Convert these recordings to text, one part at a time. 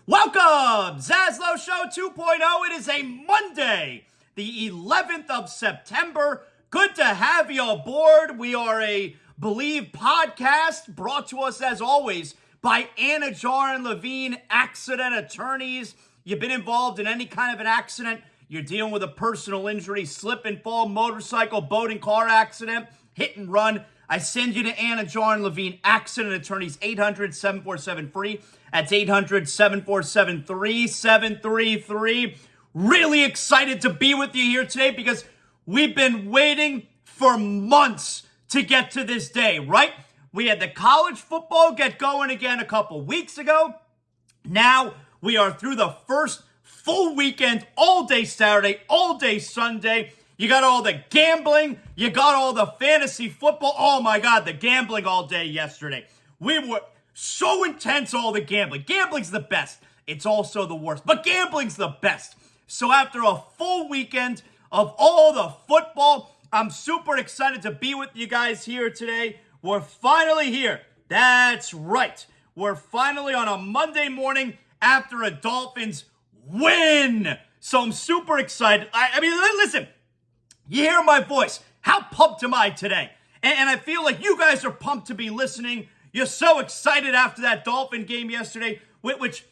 Welcome, ZASLOW Show 2.0. It is a Monday, the 11th of September. Good to have you aboard. We are a Believe podcast brought to us, as always, by Anidjar and Levine accident attorneys. You've been involved in any kind of an accident. You're dealing with a personal injury, slip and fall, motorcycle, boat and car accident, hit and run. I send you to Anidjar and Levine accident attorneys, 800-747-FREE. That's 800-747-3733. Really excited to be with you here today because we've been waiting for months to get to this day, right? We had the college football get going again a couple weeks ago. Now we are through the first full weekend, all day Saturday, all day Sunday. You got all the gambling. You got all the fantasy football. Oh my God, the gambling all day yesterday. We were so intense, all the gambling. Gambling's the best. It's also the worst, but gambling's the best. So after a full weekend of all the football, I'm super excited to be with you guys here today. We're finally here. That's right. We're finally on a Monday morning after a Dolphins win. So I'm super excited. I mean, listen. You hear my voice. How pumped am I today? And I feel like you guys are pumped to be listening. You're so excited after that Dolphin game yesterday, which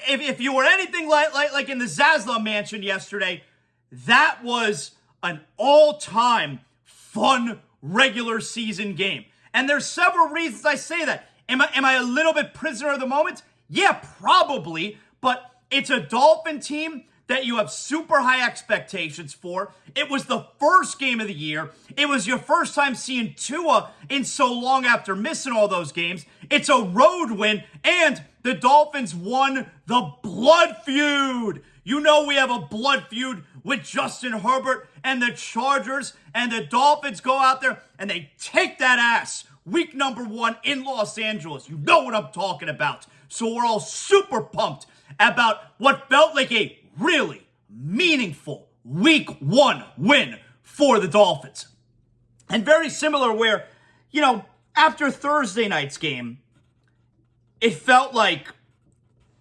if you were anything like in the ZASLOW mansion yesterday, that was an all-time fun regular season game. And there's several reasons I say that. Am I a little bit prisoner of the moment? Yeah, probably. But it's a Dolphin team that you have super high expectations for. It was the first game of the year. It was your first time seeing Tua in so long after missing all those games. It's a road win, and the Dolphins won the blood feud. You know we have a blood feud with Justin Herbert and the Chargers, and the Dolphins go out there and they take that ass. Week number 1 in Los Angeles. You know what I'm talking about. So we're all super pumped about what felt like a really meaningful week 1 win for the Dolphins. And very similar where, after Thursday night's game, it felt like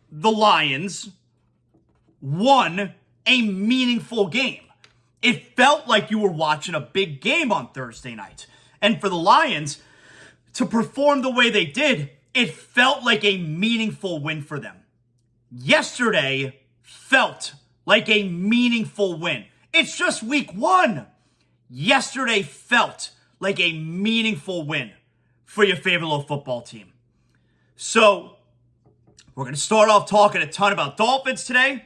the Lions won a meaningful game. It felt like you were watching a big game on Thursday night. And for the Lions to perform the way they did, it felt like a meaningful win for them. Yesterday felt like a meaningful win. It's just week 1. Yesterday felt like a meaningful win for your favorite little football team. So, we're going to start off talking a ton about Dolphins today.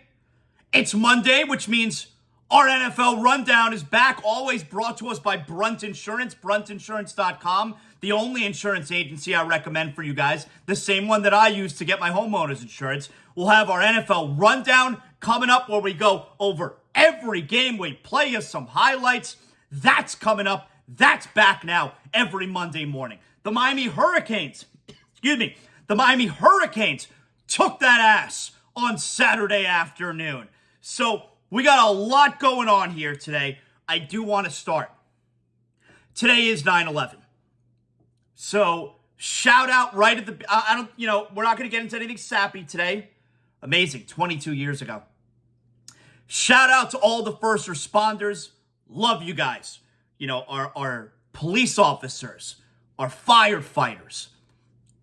It's Monday, which means our NFL Rundown is back, always brought to us by Brunt Insurance, bruntinsurance.com, the only insurance agency I recommend for you guys, the same one that I use to get my homeowner's insurance. We'll have our NFL Rundown coming up where we go over every game. We play you some highlights. That's coming up. That's back now every Monday morning. The Miami Hurricanes took that ass on Saturday afternoon. So we got a lot going on here today. I do want to start. Today is 9/11. So shout out right at the, we're not going to get into anything sappy today. Amazing, 22 years ago. Shout out to all the first responders. Love you guys. Our police officers, our firefighters,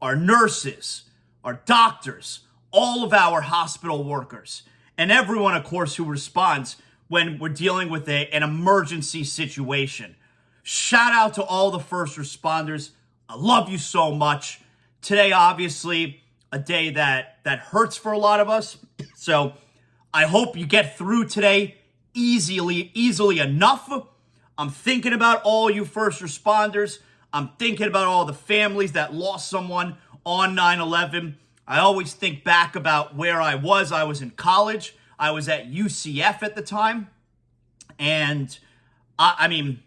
our nurses, our doctors, all of our hospital workers, and everyone, of course, who responds when we're dealing with an emergency situation. Shout out to all the first responders. I love you so much. Today, obviously, a day that hurts for a lot of us. So I hope you get through today easily enough. I'm thinking about all you first responders. I'm thinking about all the families that lost someone on 9/11. I always think back about where I was. I was in college. I was at UCF at the time. And I mean,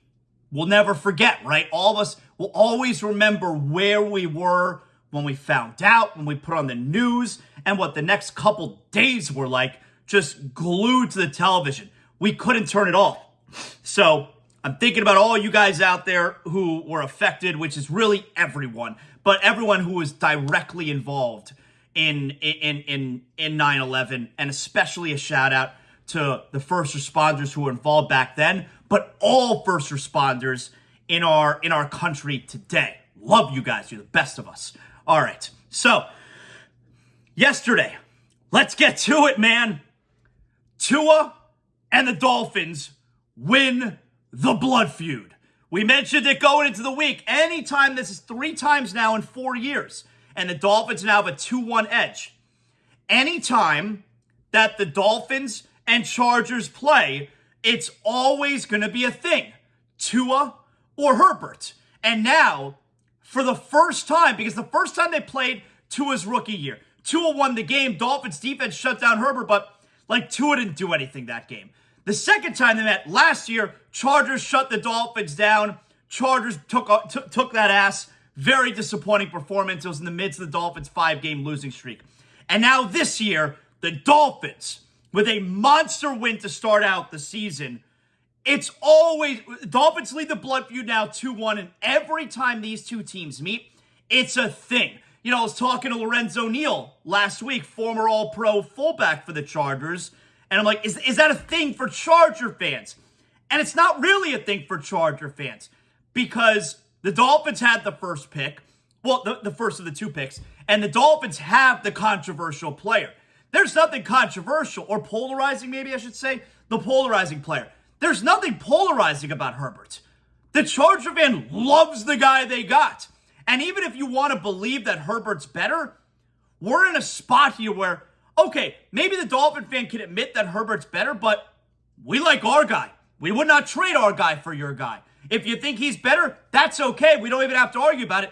we'll never forget, right? All of us will always remember where we were when we found out, when we put on the news, and what the next couple days were like, just glued to the television. We couldn't turn it off. So I'm thinking about all you guys out there who were affected, which is really everyone, but everyone who was directly involved in 9/11, and especially a shout out to the first responders who were involved back then, but all first responders in our country today. Love you guys. You're the best of us. All right. So, yesterday, let's get to it, man. Tua and the Dolphins win the blood feud. We mentioned it going into the week. Anytime, this is 3 times now in 4 years, and the Dolphins now have a 2-1 edge. Anytime that the Dolphins and Chargers play, it's always going to be a thing. Tua or Herbert. And now, for the first time, because the first time they played, Tua's rookie year, Tua won the game. Dolphins defense shut down Herbert, but Tua didn't do anything that game. The second time they met last year, Chargers shut the Dolphins down. Chargers took that ass. Very disappointing performance. It was in the midst of the Dolphins' 5-game losing streak. And now this year, the Dolphins, with a monster win to start out the season, it's always, Dolphins lead the blood feud now 2-1, and every time these two teams meet, it's a thing. You know, I was talking to Lorenzo Neal last week, former All-Pro fullback for the Chargers, and I'm like, is that a thing for Charger fans? And it's not really a thing for Charger fans, because the Dolphins had the first pick, well, the first of the 2 picks, and the Dolphins have the controversial player. There's nothing controversial, or polarizing maybe I should say, the polarizing player. There's nothing polarizing about Herbert. The Charger fan loves the guy they got. And even if you want to believe that Herbert's better, we're in a spot here where, okay, maybe the Dolphin fan can admit that Herbert's better, but we like our guy. We would not trade our guy for your guy. If you think he's better, that's okay. We don't even have to argue about it.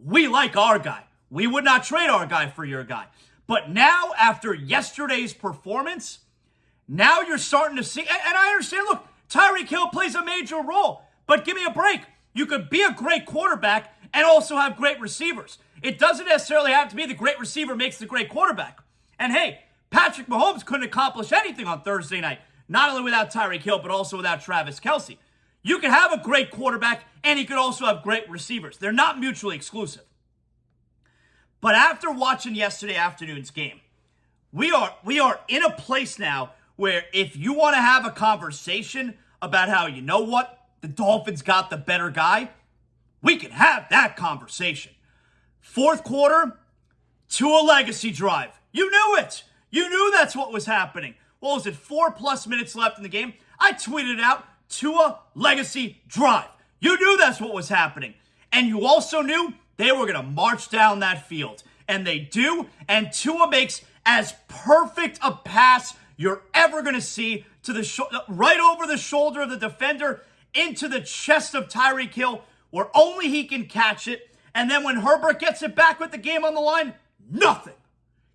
We like our guy. We would not trade our guy for your guy. But now, after yesterday's performance, now you're starting to see, and I understand, look, Tyreek Hill plays a major role, but give me a break. You could be a great quarterback and also have great receivers. It doesn't necessarily have to be the great receiver makes the great quarterback. And hey, Patrick Mahomes couldn't accomplish anything on Thursday night, not only without Tyreek Hill, but also without Travis Kelce. You can have a great quarterback, and he could also have great receivers. They're not mutually exclusive. But after watching yesterday afternoon's game, we are in a place now where if you want to have a conversation about how, you know what, the Dolphins got the better guy, we can have that conversation. Fourth quarter, Tua legacy drive. You knew it. You knew that's what was happening. What was it, 4+ minutes left in the game? I tweeted out, Tua legacy drive. You knew that's what was happening. And you also knew they were going to march down that field. And they do. And Tua makes as perfect a pass you're ever going to see to the right over the shoulder of the defender into the chest of Tyreek Hill, where only he can catch it. And then when Herbert gets it back with the game on the line, nothing.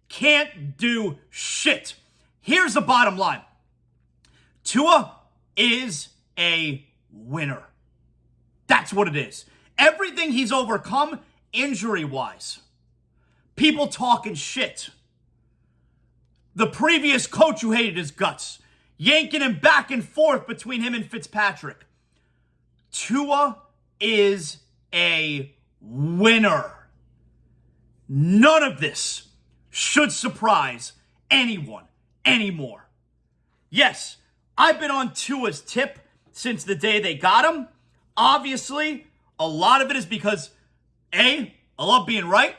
Can't do shit. Here's the bottom line. Tua is a winner. That's what it is. Everything he's overcome injury-wise. People talking shit. The previous coach who hated his guts. Yanking him back and forth between him and Fitzpatrick. Tua is a winner. None of this should surprise anyone anymore. Yes, I've been on Tua's tip since the day they got him. Obviously, a lot of it is because, A, I love being right,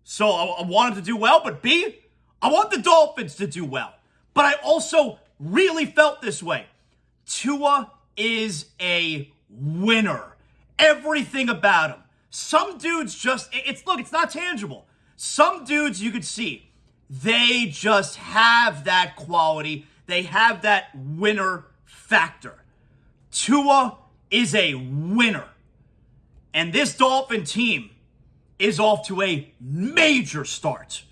so I want him to do well, but B, I want the Dolphins to do well. But I also really felt this way. Tua is a winner. Everything about him. Some dudes just, it's not tangible. Some dudes you could see, they just have that quality. They have that winner factor. Tua is a winner. And this Dolphin team is off to a major start.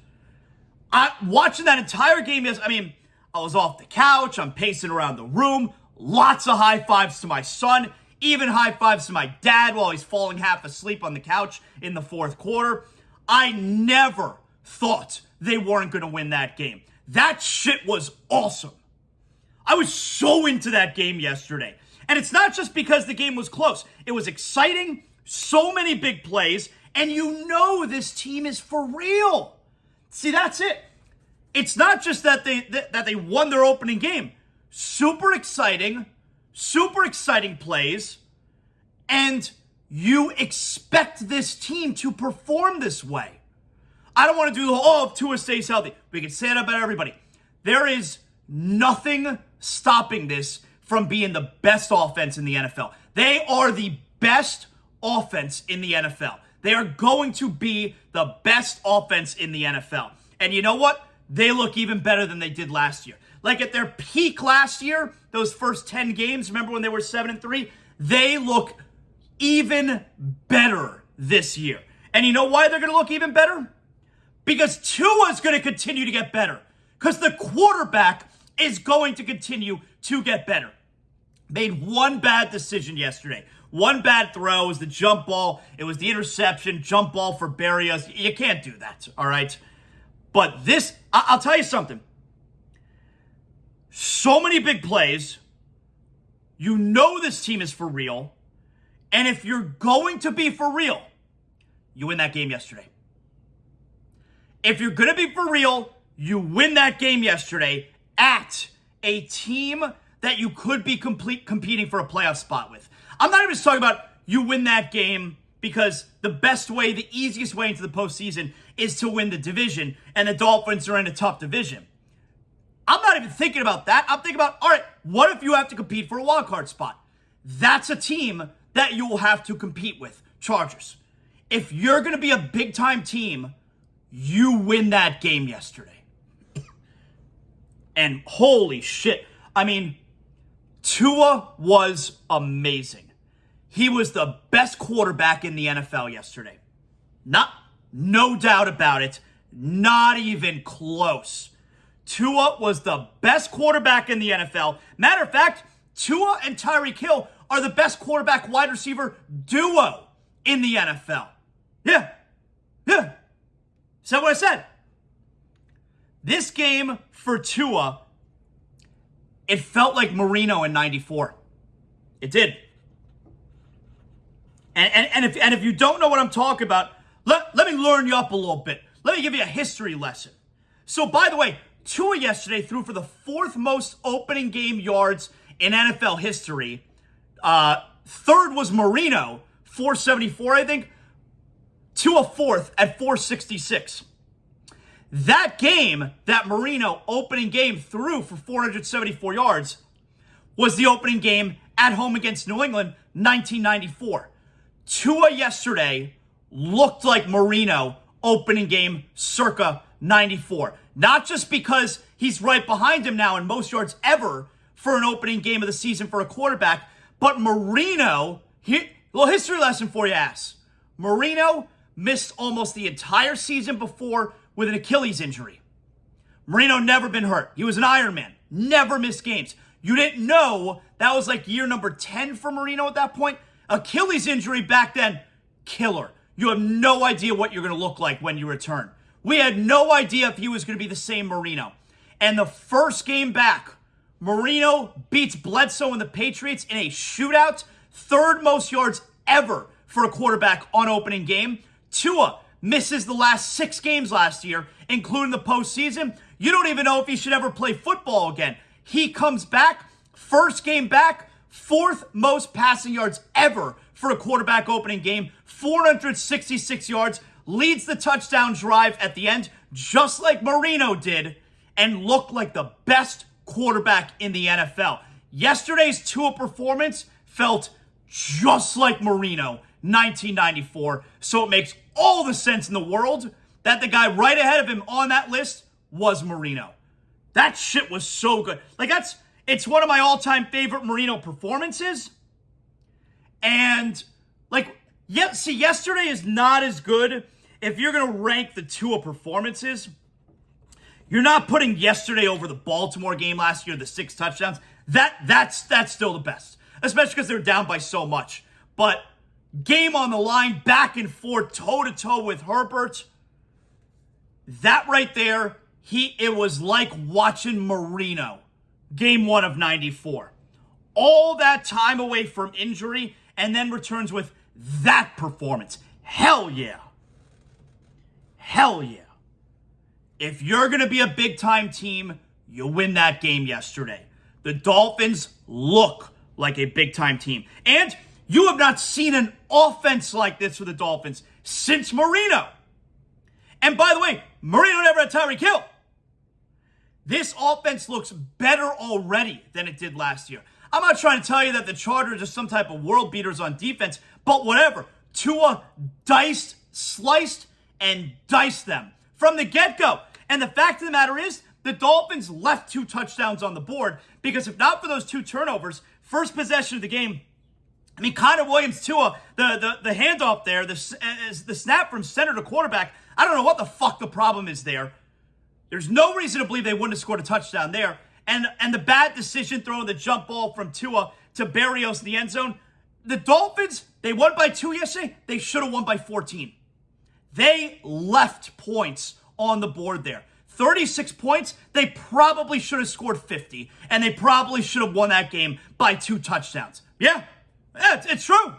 Watching that entire game, I was off the couch. I'm pacing around the room. Lots of high fives to my son. Even high fives to my dad while he's falling half asleep on the couch in the fourth quarter. I never thought they weren't going to win that game. That shit was awesome. I was so into that game yesterday. And it's not just because the game was close. It was exciting, so many big plays, and you know this team is for real. See, that's it. It's not just that they won their opening game. Super exciting plays, and you expect this team to perform this way. I don't want to do the whole, if Tua stays healthy. We can say that about everybody. There is nothing stopping this from being the best offense in the NFL. They are the best offense in the NFL. They are going to be the best offense in the NFL. And you know what? They look even better than they did last year. Like at their peak last year, those first 10 games, remember when they were 7-3? They look even better this year. And you know why they're going to look even better? Because Tua is going to continue to get better. Because the quarterback is going to continue to get better. Made one bad decision yesterday. One bad throw. It was the jump ball. It was the interception. Jump ball for Berrios. You can't do that, all right? But this, I'll tell you something. So many big plays. You know this team is for real. And if you're going to be for real, you win that game yesterday. If you're going to be for real, you win that game yesterday at a team that you could be competing for a playoff spot with. I'm not even just talking about you win that game because the best way, the easiest way into the postseason is to win the division, and the Dolphins are in a tough division. I'm not even thinking about that. I'm thinking about, all right, what if you have to compete for a wild card spot? That's a team that you will have to compete with, Chargers. If you're going to be a big-time team, you win that game yesterday. And holy shit. I mean, Tua was amazing. He was the best quarterback in the NFL yesterday. No doubt about it. Not even close. Tua was the best quarterback in the NFL. Matter of fact, Tua and Tyreek Hill are the best quarterback wide receiver duo in the NFL. Yeah. Is that what I said? This game for Tua, it felt like Marino in 94. It did. And if you don't know what I'm talking about, let me learn you up a little bit. Let me give you a history lesson. So, by the way, Tua yesterday threw for the fourth most opening game yards in NFL history. Third was Marino, 474, I think. Tua fourth at 466. That game, that Marino opening game threw for 474 yards, was the opening game at home against New England, 1994. Tua yesterday looked like Marino opening game circa 94. Not just because he's right behind him now in most yards ever for an opening game of the season for a quarterback, but Marino, little history lesson for you ass. Marino missed almost the entire season before with an Achilles injury. Marino never been hurt. He was an Iron Man. Never missed games. You didn't know that was like year number 10 for Marino at that point. Achilles injury back then, killer. You have no idea what you're going to look like when you return. We had no idea if he was going to be the same Marino. And the first game back, Marino beats Bledsoe and the Patriots in a shootout. Third most yards ever for a quarterback on opening game. Tua misses the last 6 games last year, including the postseason. You don't even know if he should ever play football again. He comes back, first game back, fourth most passing yards ever for a quarterback opening game, 466 yards, leads the touchdown drive at the end, just like Marino did, and looked like the best quarterback in the NFL. Yesterday's Tua performance felt just like Marino, 1994, so it makes all the sense in the world that the guy right ahead of him on that list was Marino. That shit was so good. It's one of my all-time favorite Marino performances. And, yesterday is not as good. If you're going to rank the Tua performances, you're not putting yesterday over the Baltimore game last year, the 6 touchdowns. That's still the best, especially because they're down by so much. But game on the line, back and forth, toe-to-toe with Herbert, that right there, it was like watching Marino, game 1 of 94. All that time away from injury, and then returns with that performance. Hell yeah. Hell yeah. if you're going to be a big-time team, you win that game yesterday. The Dolphins look like a big-time team. And you have not seen an offense like this for the Dolphins since Marino. And by the way, Marino never had Tyreek Hill. This offense looks better already than it did last year. I'm not trying to tell you that the Chargers are some type of world beaters on defense, but whatever. Tua sliced and diced them from the get-go. And the fact of the matter is, the Dolphins left 2 touchdowns on the board because if not for those 2 turnovers, first possession of the game, I mean, Connor Williams, Tua, the handoff there, the snap from center to quarterback, I don't know what the fuck the problem is there. There's no reason to believe they wouldn't have scored a touchdown there. And the bad decision throwing the jump ball from Tua to Berrios in the end zone. The Dolphins, they won by 2 yesterday. They should have won by 14. They left points on the board there. 36 points, they probably should have scored 50. And they probably should have won that game by 2 touchdowns. Yeah, it's true.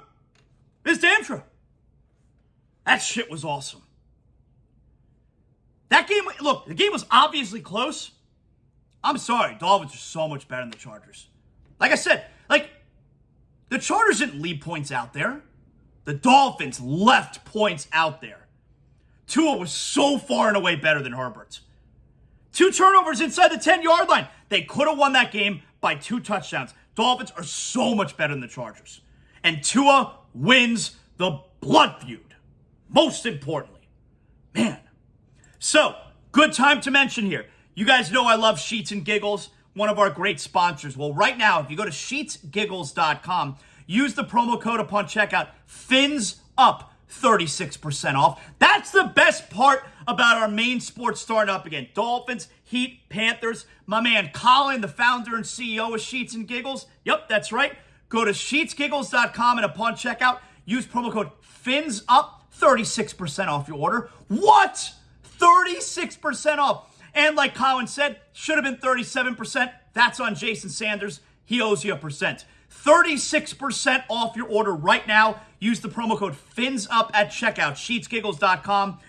It's damn true. That shit was awesome. That game, look, the game was obviously close. I'm sorry, Dolphins are so much better than the Chargers. Like I said, the Chargers didn't leave points out there. The Dolphins left points out there. Tua was so far and away better than Herbert. 2 turnovers inside the 10-yard line. They could have won that game by 2 touchdowns. Dolphins are so much better than the Chargers. And Tua wins the blood feud. Most importantly. Man. So, good time to mention here. You guys know I love Sheets and Giggles, one of our great sponsors. Well, right now, if you go to sheetsgiggles.com, use the promo code upon checkout, fins up 36% off. That's the best part about our main sports starting up again. Dolphins, Heat, Panthers. My man Colin, the founder and CEO of Sheets and Giggles. Yep, that's right. Go to sheetsgiggles.com and upon checkout, use promo code fins up 36% off your order. What? 36% off. And like Colin said, should have been 37%. That's on Jason Sanders. He owes you a percent. 36% off your order right now. Use the promo code FINSUP at checkout, sheetsgiggles.com.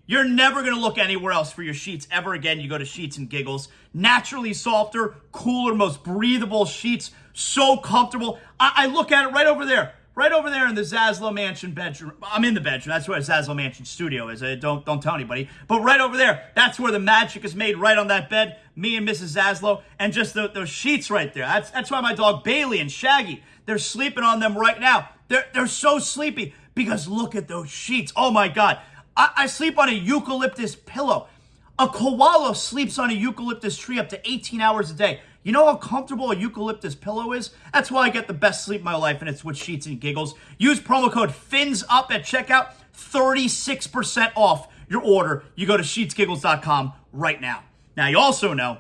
You're never going to look anywhere else for your sheets ever again. You go to Sheets and Giggles. Naturally softer, cooler, most breathable sheets. So comfortable. I look at it right over there. Right over there in the ZASLOW Mansion bedroom. I'm in the bedroom. That's where ZASLOW Mansion studio is. Don't tell anybody. But right over there, that's where the magic is made, right on that bed. Me and Mrs. ZASLOW. And just those sheets right there. That's why my dog Bailey and Shaggy, they're sleeping on them right now. They're so sleepy because look at those sheets. Oh, my God. I sleep on a eucalyptus pillow. A koala sleeps on a eucalyptus tree up to 18 hours a day. You know how comfortable a eucalyptus pillow is? That's why I get the best sleep of my life, and it's with Sheets and Giggles. Use promo code FINSUP at checkout, 36% off your order. You go to sheetsgiggles.com right now. Now, you also know,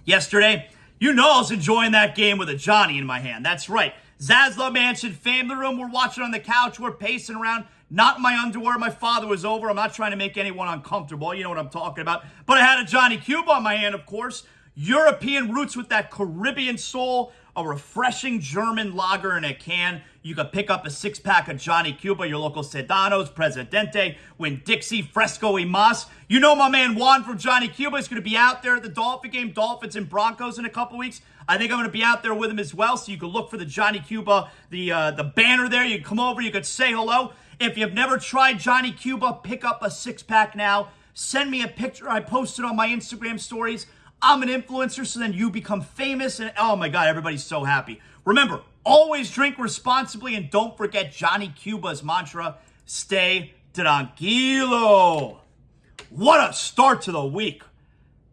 yesterday, you know I was enjoying that game with a Johnny in my hand. That's right. ZASLOW Mansion, family room. We're watching on the couch. We're pacing around. Not in my underwear. My father was over. I'm not trying to make anyone uncomfortable. You know what I'm talking about. But I had a Johnny Cuba on my hand, of course. European roots with that Caribbean soul, a refreshing German lager in a can. You can pick up a 6-pack of Johnny Cuba, your local Sedanos, Presidente, Winn-Dixie, Fresco y Mas. You know my man Juan from Johnny Cuba is going to be out there at the Dolphin game, Dolphins and Broncos in a couple weeks. I think I'm going to be out there with him as well, so you can look for the Johnny Cuba, the banner there. You can come over, you could say hello. If you've never tried Johnny Cuba, pick up a 6-pack now. Send me a picture. I posted on my Instagram stories. I'm an influencer, so then you become famous, and oh my God, everybody's so happy. Remember, always drink responsibly, and don't forget Johnny Cuba's mantra, stay tranquilo. What a start to the week.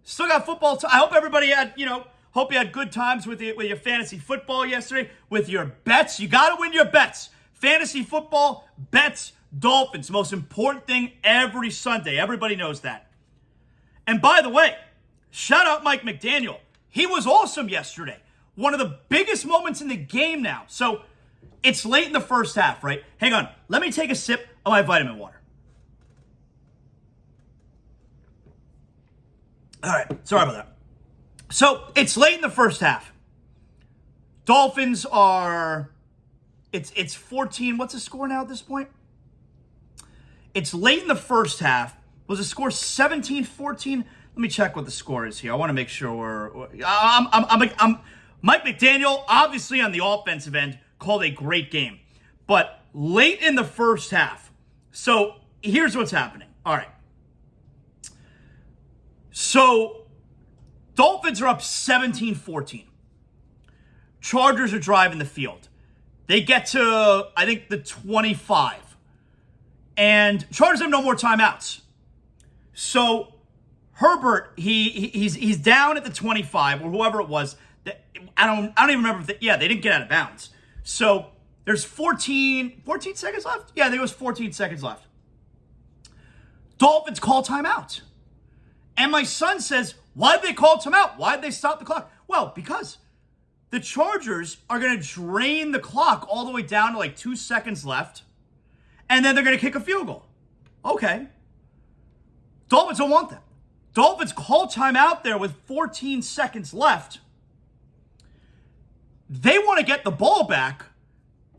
Still got football. I hope everybody had, hope you had good times with your fantasy football yesterday, with your bets. You got to win your bets. Fantasy football, bets, Dolphins. Most important thing every Sunday. Everybody knows that. And by the way, shout out Mike McDaniel. He was awesome yesterday. One of the biggest moments in the game now. So it's late in the first half, right? Hang on. Let me take a sip of my vitamin water. All right. Sorry about that. So it's late in the first half. Dolphins are... It's 14. What's the score now at this point? It's late in the first half. Was the score 17-14? Let me check what the score is here. I want to make sure Mike McDaniel, obviously on the offensive end, called a great game. But late in the first half, so here's what's happening. All right. So Dolphins are up 17-14. Chargers are driving the field. They get to, I think, the 25. And Chargers have no more timeouts. So Herbert, he's down at the 25 or whoever it was. I don't even remember if they didn't get out of bounds. So there's 14 seconds left. Yeah, I think it was 14 seconds left. Dolphins call timeout. And my son says, why did they call timeout? Why did they stop the clock? Well, because the Chargers are going to drain the clock all the way down to like 2 seconds left. And then they're going to kick a field goal. Okay. Dolphins don't want that. Dolphins call timeout there with 14 seconds left. They want to get the ball back.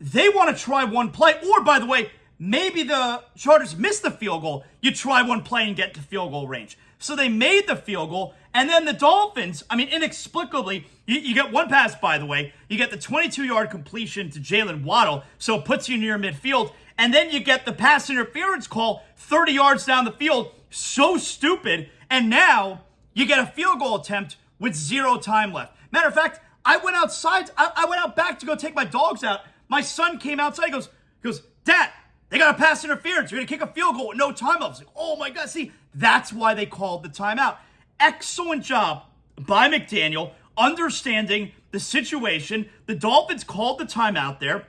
They want to try one play. Or, by the way, maybe the Chargers missed the field goal. You try one play and get to field goal range. So they made the field goal. And then the Dolphins, inexplicably, you get one pass, by the way. You get the 22-yard completion to Jalen Waddle. So it puts you near midfield. And then you get the pass interference call 30 yards down the field. So stupid. And now you get a field goal attempt with 0 time left. Matter of fact, I went outside. I went out back to go take my dogs out. My son came outside. He goes, Dad, they got a pass interference. You're going to kick a field goal with no time left. I was like, oh my God. See, that's why they called the timeout. Excellent job by McDaniel understanding the situation. The Dolphins called the timeout there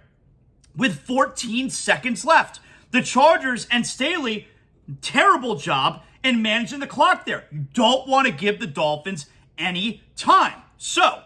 with 14 seconds left. The Chargers and Staley, terrible job in managing the clock there. You don't want to give the Dolphins any time. So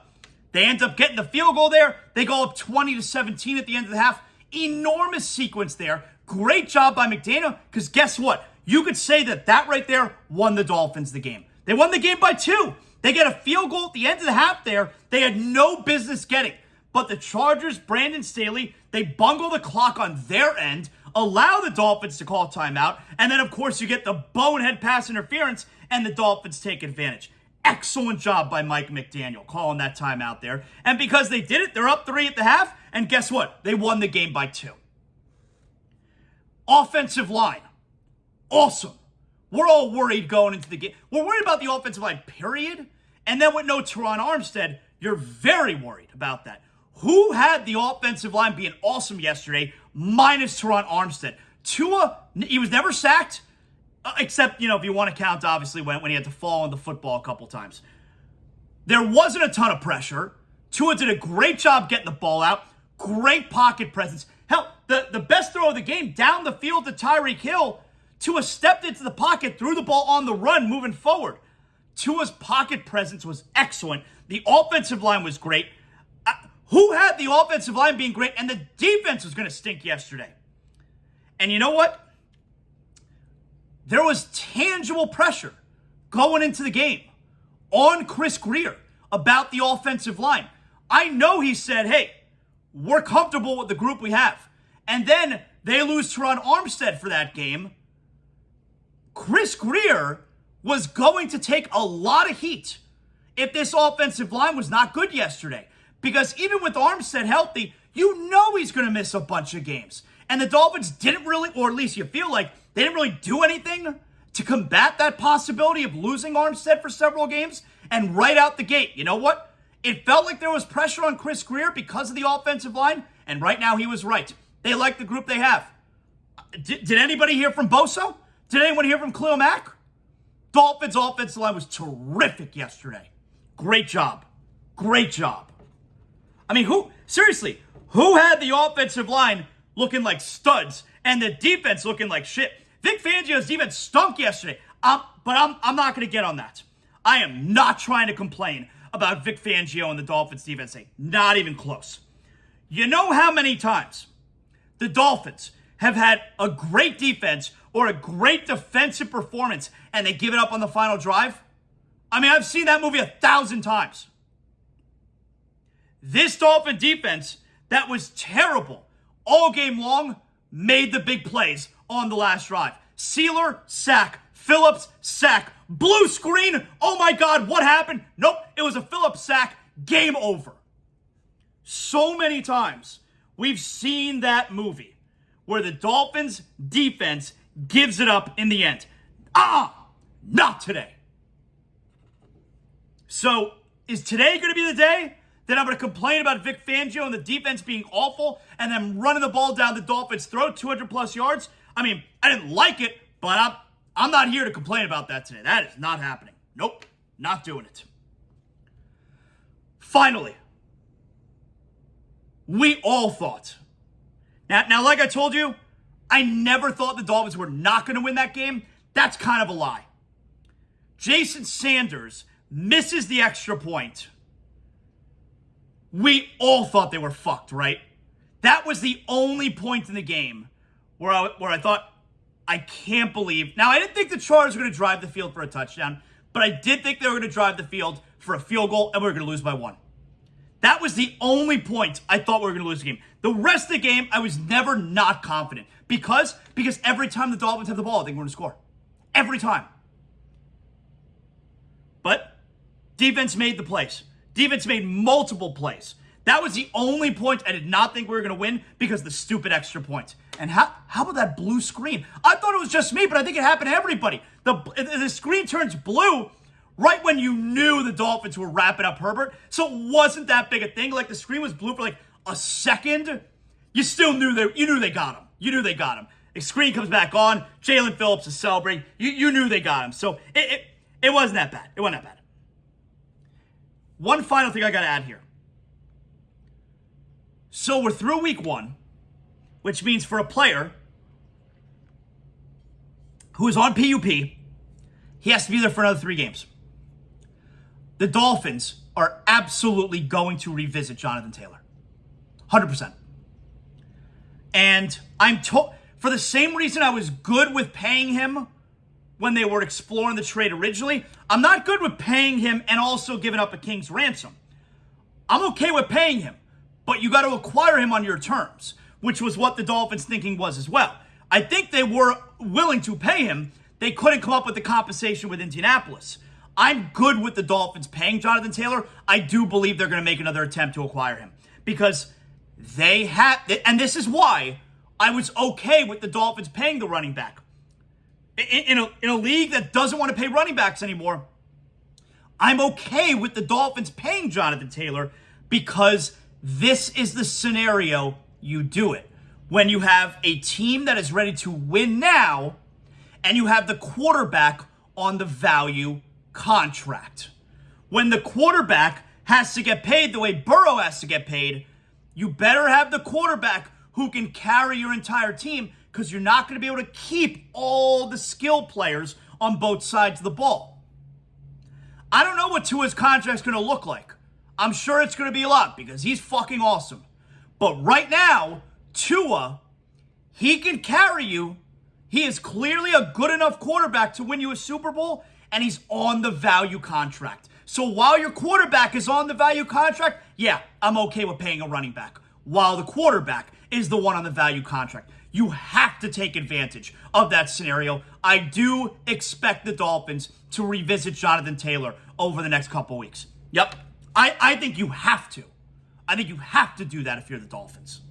they end up getting the field goal there. They go up 20-17 at the end of the half. Enormous sequence there. Great job by McDaniel, because guess what? You could say that right there won the Dolphins the game. They won the game by 2. They get a field goal at the end of the half there. They had no business getting. But the Chargers, Brandon Staley, they bungle the clock on their end, allow the Dolphins to call timeout, and then, of course, you get the bonehead pass interference, and the Dolphins take advantage. Excellent job by Mike McDaniel calling that timeout there. And because they did it, they're up 3 at the half, and guess what? They won the game by 2. Offensive line. Awesome. We're all worried going into the game. We're worried about the offensive line, period. And then with no Teron Armstead, you're very worried about that. Who had the offensive line being awesome yesterday, minus Teron Armstead? Tua, he was never sacked, except, if you want to count, obviously, when he had to fall on the football a couple times. There wasn't a ton of pressure. Tua did a great job getting the ball out. Great pocket presence. Hell, the best throw of the game, down the field to Tyreek Hill. Tua stepped into the pocket, threw the ball on the run, moving forward. Tua's pocket presence was excellent. The offensive line was great. Who had the offensive line being great? And the defense was going to stink yesterday. And you know what? There was tangible pressure going into the game on Chris Grier about the offensive line. I know he said, hey, we're comfortable with the group we have. And then they lose Teron Armstead for that game. Chris Grier was going to take a lot of heat if this offensive line was not good yesterday. Because even with Armstead healthy, you know he's going to miss a bunch of games. And the Dolphins didn't really, or at least you feel like, they didn't really do anything to combat that possibility of losing Armstead for several games. And right out the gate, you know what? It felt like there was pressure on Chris Grier because of the offensive line. And right now he was right. They like the group they have. Did anybody hear from Bosa? Did anyone hear from Khalil Mack? Dolphins' offensive line was terrific yesterday. Great job. Great job. Who had the offensive line looking like studs and the defense looking like shit? Vic Fangio's defense stunk yesterday, but I'm not going to get on that. I am not trying to complain about Vic Fangio and the Dolphins defense. Not even close. You know how many times the Dolphins have had a great defense or a great defensive performance and they give it up on the final drive? I've seen that movie 1,000 times. This Dolphin defense that was terrible all game long made the big plays on the last drive. Sealer, sack. Phillips sack. Blue screen. Oh my God, what happened? Nope, it was a Phillips sack. Game over. So many times we've seen that movie where the Dolphins defense gives it up in the end. Not today. So is today going to be the day that I'm going to complain about Vic Fangio and the defense being awful and then running the ball down the Dolphins' throat 200 plus yards? I mean, I didn't like it, but I'm not here to complain about that today. That is not happening. Nope, not doing it. Finally, we all thought. Now, like I told you, I never thought the Dolphins were not going to win that game. That's kind of a lie. Jason Sanders misses the extra point. We all thought they were fucked, right? That was the only point in the game where I thought, I can't believe. Now, I didn't think the Chargers were going to drive the field for a touchdown, but I did think they were going to drive the field for a field goal, and we were going to lose by 1. That was the only point I thought we were going to lose the game. The rest of the game, I was never not confident. Because every time the Dolphins have the ball, I think we're going to score. Every time. But defense made the plays. Defense made multiple plays. That was the only point I did not think we were going to win because of the stupid extra point. And how about that blue screen? I thought it was just me, but I think it happened to everybody. The screen turns blue right when you knew the Dolphins were wrapping up Herbert. So it wasn't that big a thing. Like the screen was blue for like a second. You still knew they got him. You knew they got him. The screen comes back on. Jalen Phillips is celebrating. You knew they got him. So it wasn't that bad. It wasn't that bad. One final thing I got to add here. So we're through week 1, which means for a player who is on PUP, he has to be there for another 3 games. The Dolphins are absolutely going to revisit Jonathan Taylor. 100%. And I'm told, for the same reason I was good with paying him when they were exploring the trade originally, I'm not good with paying him and also giving up a king's ransom. I'm okay with paying him, but you got to acquire him on your terms, which was what the Dolphins' thinking was as well. I think they were willing to pay him. They couldn't come up with the compensation with Indianapolis. I'm good with the Dolphins paying Jonathan Taylor. I do believe they're going to make another attempt to acquire him because they have, and this is why I was okay with the Dolphins paying the running back. In a league that doesn't want to pay running backs anymore, I'm okay with the Dolphins paying Jonathan Taylor because this is the scenario you do it. When you have a team that is ready to win now and you have the quarterback on the value contract. When the quarterback has to get paid the way Burrow has to get paid, you better have the quarterback who can carry your entire team because you're not going to be able to keep all the skill players on both sides of the ball. I don't know what Tua's contract's going to look like. I'm sure it's going to be a lot because he's fucking awesome. But right now, Tua, he can carry you. He is clearly a good enough quarterback to win you a Super Bowl, and he's on the value contract. So while your quarterback is on the value contract, yeah, I'm okay with paying a running back. While the quarterback is the one on the value contract. You have to take advantage of that scenario. I do expect the Dolphins to revisit Jonathan Taylor over the next couple weeks. Yep. I think you have to. I think you have to do that if you're the Dolphins.